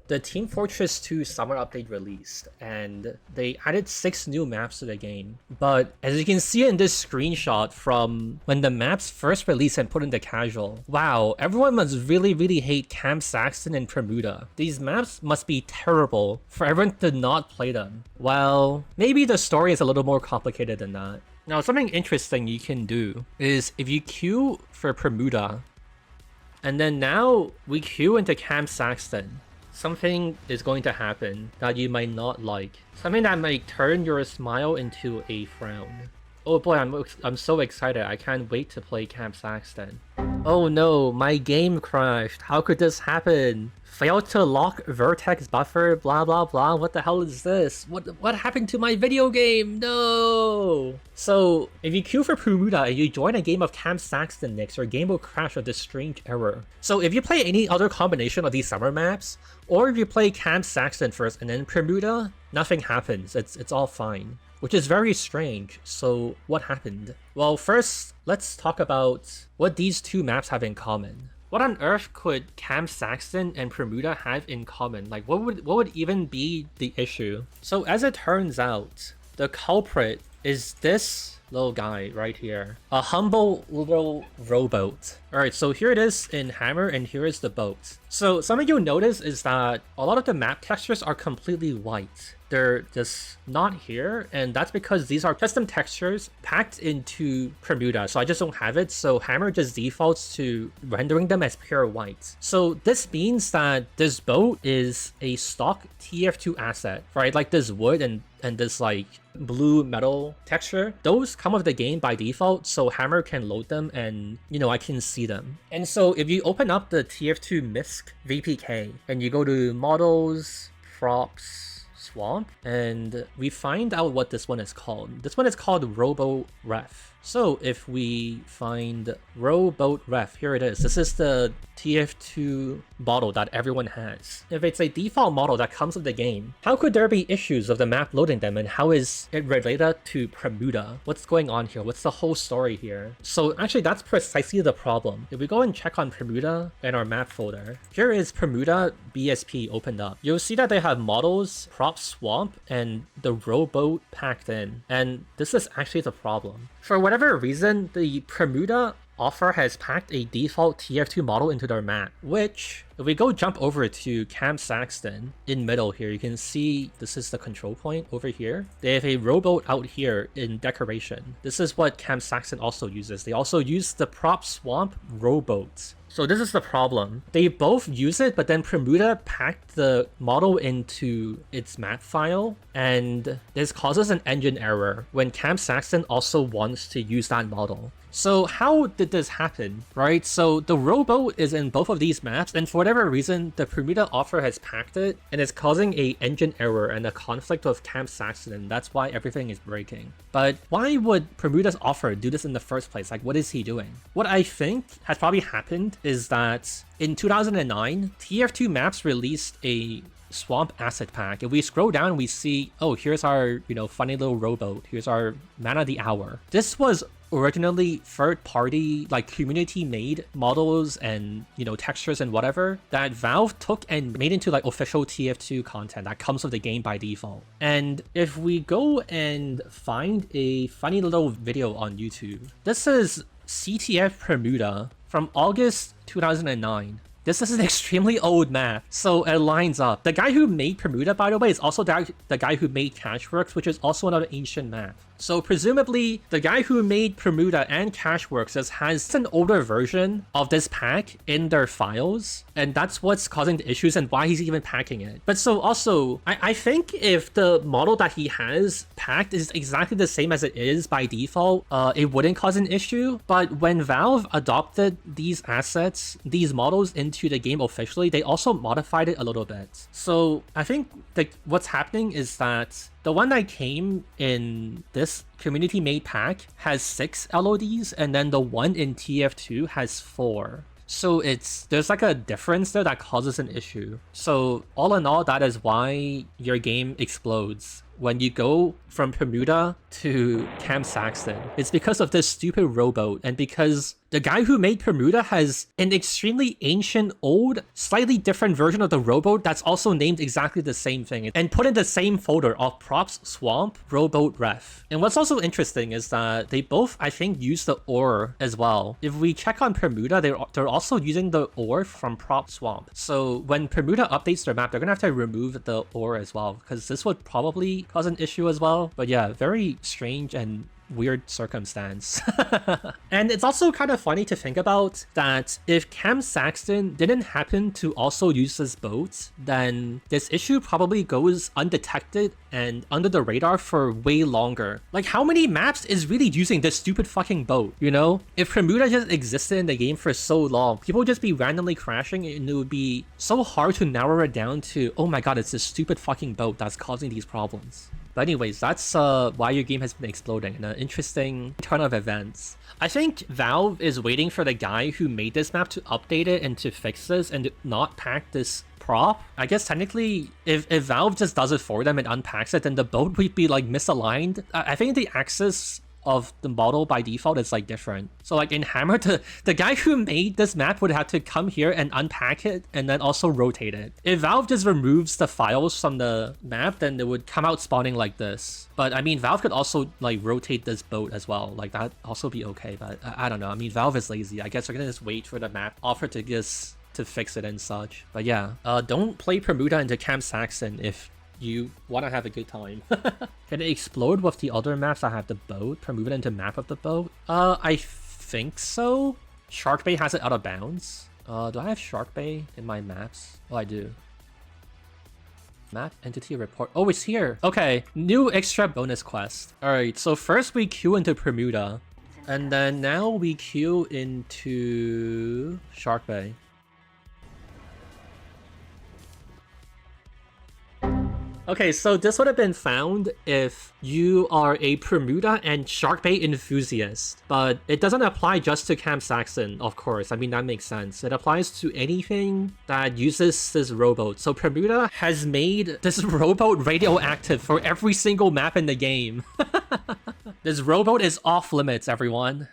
The Team Fortress 2 summer update released, and they added 6 new maps to the game. But as you can see in this screenshot from when the maps first released and put into casual, wow, everyone must really hate Camp Saxton and Bermuda. These maps must be terrible for everyone to not play them. Well, maybe the story is a little more complicated than that. Now, something interesting you can do is if you queue for Bermuda, and then now we queue into Camp Saxton, something is going to happen that you might not like. Something that might turn your smile into a frown. Oh boy, I'm so excited. I can't wait to play Camp Saxton. Oh no, my game crashed. How could this happen? Failed to lock vertex buffer, blah blah blah. What the hell is this? What happened to my video game? No! So, if you queue for Bermuda and you join a game of Camp Saxton next, your game will crash with this strange error. So if you play any other combination of these summer maps, or if you play Camp Saxton first and then Bermuda, nothing happens. It's all fine. Which is very strange. So what happened? Well, first, let's talk about what these two maps have in common. What on earth could Camp Saxton and Bermuda have in common? Like, what would even be the issue? So as it turns out, the culprit is this little guy right here. A humble little rowboat. Alright, so here it is in Hammer, and here is the boat. So something you'll notice is that a lot of the map textures are completely white. They're just not here, and that's because these are custom textures packed into Bermuda, so I just don't have it, so Hammer just defaults to rendering them as pure white. So this means that this boat is a stock TF2 asset, right? Like this wood and this like blue metal texture, those come with the game by default, so Hammer can load them and, you know, I can see them. And so if you open up the TF2 MISC VPK and you go to models, props, swamp, and we find out what this one is called. This one is called Rowboat Ref. So if we find Rowboat Ref, here it is. This is the TF2 model that everyone has. If it's a default model that comes with the game, how could there be issues of the map loading them, and how is it related to Bermuda? What's going on here? What's the whole story here? So actually that's precisely the problem. If we go and check on Bermuda in our map folder, here is Bermuda BSP opened up. You'll see that they have models, prop swamp, and the rowboat packed in. And this is actually the problem. For whatever reason, the Bermuda offer has packed a default TF2 model into their map, which, if we go jump over to Camp Saxton, in middle here, you can see this is the control point over here. They have a rowboat out here in decoration. This is what Camp Saxton also uses. They also use the prop swamp rowboat. So this is the problem. They both use it, but then Bermuda packed the model into its map file, and this causes an engine error when Camp Saxton also wants to use that model. So how did this happen, right? So the rowboat is in both of these maps, and for whatever reason, the Bermuda offer has packed it, and it's causing a engine error and a conflict with Camp Saxton, and that's why everything is breaking. But why would Bermuda's offer do this in the first place? Like, what is he doing? What I think has probably happened is that in 2009, TF2 Maps released a swamp asset pack. If we scroll down, we see, oh, here's our, funny little rowboat. Here's our man of the hour. This was originally third-party, like community-made models and, textures and whatever that Valve took and made into like official TF2 content that comes with the game by default. And if we go and find a funny little video on YouTube, this is CTF Bermuda from August 2009. This is an extremely old map, so it lines up. The guy who made Bermuda, by the way, is also the guy who made Cashworks, which is also another ancient map. So presumably, the guy who made Bermuda and Cashworks has an older version of this pack in their files, and that's what's causing the issues and why he's even packing it. But so also, I think if the model that he has packed is exactly the same as it is by default, it wouldn't cause an issue. But when Valve adopted these assets, these models into the game officially, they also modified it a little bit. So I think what's happening is that the one that came in this community-made pack has 6 LODs, and then the one in TF2 has 4. So there's like a difference there that causes an issue. So all in all, that is why your game explodes when you go from Bermuda to Camp Saxton. It's because of this stupid rowboat, and because the guy who made Bermuda has an extremely ancient, old, slightly different version of the rowboat that's also named exactly the same thing, and put in the same folder of props swamp rowboat ref. And what's also interesting is that they both, I think, use the ore as well. If we check on Bermuda, they're also using the ore from prop swamp. So when Bermuda updates their map, they're gonna have to remove the ore as well, because this would probably cause an issue as well. But yeah, very strange and weird circumstance. And it's also kind of funny to think about that if Camp Saxton didn't happen to also use this boat, then this issue probably goes undetected and under the radar for way longer. Like, how many maps is really using this stupid fucking boat, you know? If Bermuda just existed in the game for so long, people would just be randomly crashing, and it would be so hard to narrow it down to, oh my god, it's this stupid fucking boat that's causing these problems. But anyways, that's why your game has been exploding, and an interesting turn of events. I think Valve is waiting for the guy who made this map to update it and to fix this and not pack this prop. I guess technically, if Valve just does it for them and unpacks it, then the boat would be like misaligned. I think the axis of the model by default is like different. So like in Hammer, the guy who made this map would have to come here and unpack it and then also rotate it. If Valve just removes the files from the map, then it would come out spawning like this. But I mean, Valve could also like rotate this boat as well. Like that also be okay, but I don't know. I mean, Valve is lazy. I guess we're gonna just wait for the map offer to just to fix it and such. But yeah, don't play Bermuda into Camp Saxton if you want to have a good time. Can it explode with the other maps that have the boat? Move it into map of the boat? I think so. Shark Bay has it out of bounds. Do I have Shark Bay in my maps? Oh, I do. Map entity report. Oh, it's here. Okay, new extra bonus quest. All right, so first we queue into Bermuda, and then now we queue into Shark Bay. Okay, so this would have been found if you are a Bermuda and Shark Bay enthusiast, but it doesn't apply just to Camp Saxton, of course. I mean, that makes sense. It applies to anything that uses this rowboat. So Bermuda has made this rowboat radioactive for every single map in the game. This rowboat is off limits, everyone.